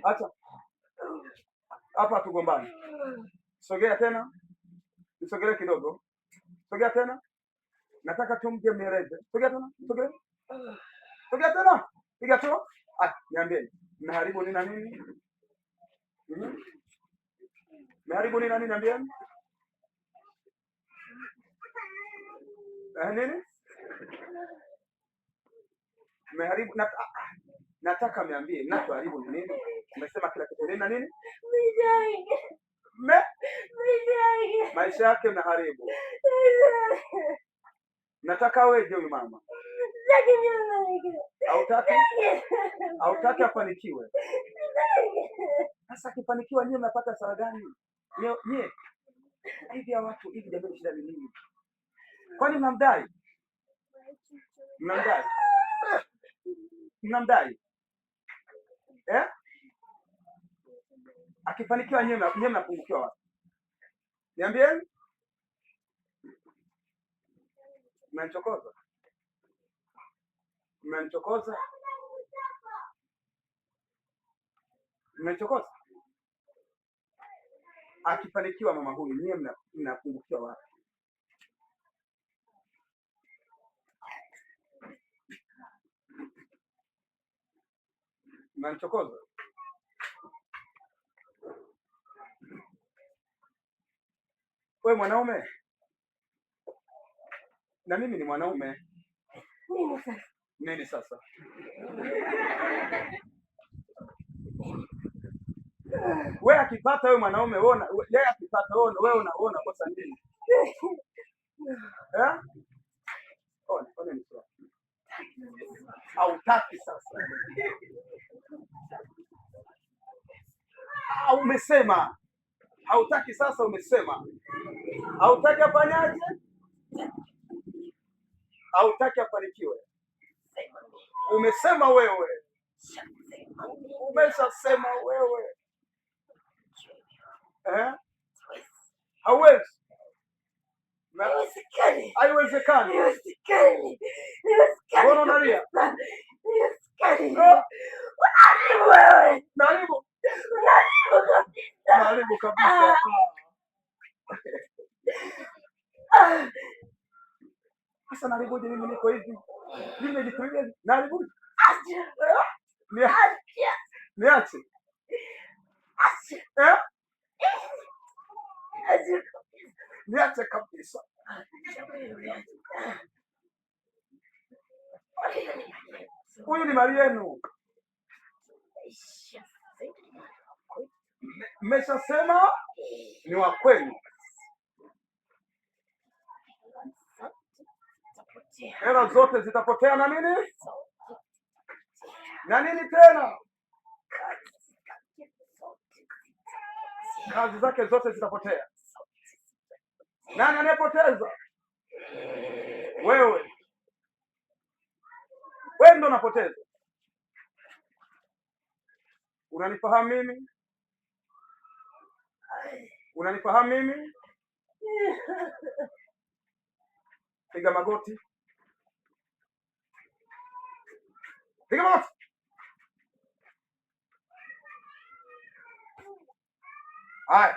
Acha. Hapa tugombani. Sogea tena. Nisogelee kidogo. Sogea tena. Nataka tumje mnieleze. Sogea tena. Sogea. Sogea tena. Piga tu. Niambie. Mmeharibu nini na nini? Mmeharibu nini na nini niambie? Nini? Mmeharibu nataka mniambie mnachoharibu ni nini? Umesema kila kitu nini na nini? Maisha yake mnaharibu. Nataka wewe huyu mama. Hautaki afanikiwe. Sasa akifanikiwa nyie mnapata hasara gani? Nyie hivi ya watu hivi jamani, shida ni nini? Kwani mnamdai? Mnamdai? Akifanikiwa nyie mnapungukiwa wapi? Niambieni. Mnanichokoza? Akifanikiwa mama huyu nyie mnapungukiwa wapi? Mnanichokoza? Wewe mwanaume na mimi ni mwanaume. Nini sasa? Wewe akipata wewe mwanaume yeye akipata wewe unaona kosa nini? Ona ni sawa. Hautaki sasa. Umesema. Hautaki sasa umesema. Hautaki afanyaje? Hautaki afanikiwe. Umesema wewe. Umeshasema wewe. Hauwezi. Haiwezekani. Mbona unalia? Naribu kabisa. Sasa naribuje mimi niko hivi? Nimejitulia naribuje? Niache. Niache kabisa. Huyu ni mali yenu. Mmeshasema ni wa kwenu. Hela zote zitapotea na nini? Na nini tena? Kazi zake zote zitapotea. Nani anayepoteza? Wewe. Wewe ndo unapoteza. Unanifahamu mimi? Unanifahamu mimi? Piga magoti. Piga magoti. Haya.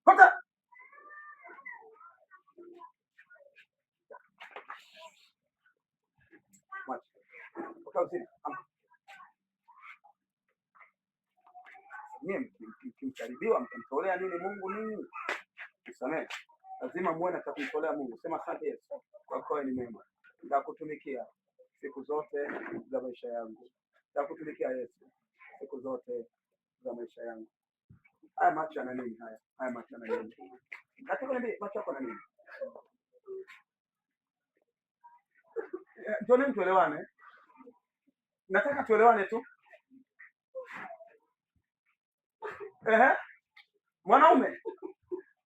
Pata. Mkimkaribiwa mkamtolea nini Mungu nini? Usamehe. Lazima muone na kumtolea Mungu. Sema asante Yesu kwa kuwa ni mwema. Nitakutumikia siku zote za maisha yangu. Nitakutumikia Yesu siku zote za maisha yangu. Haya macho yana nini haya? Haya macho yana nini? Nataka niambie macho yako yana nini? Ndio tuelewane. Nataka tuelewane tu. Mwanaume.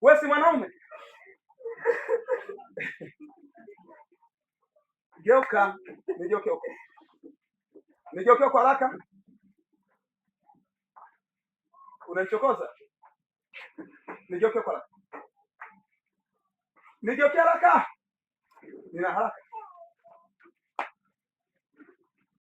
Wewe si mwanaume? Geuka, nigeuke huko. Nigeuke kwa haraka. Unanichokoza? Nigeuke kwa haraka. Nigeuke haraka. Nina haraka.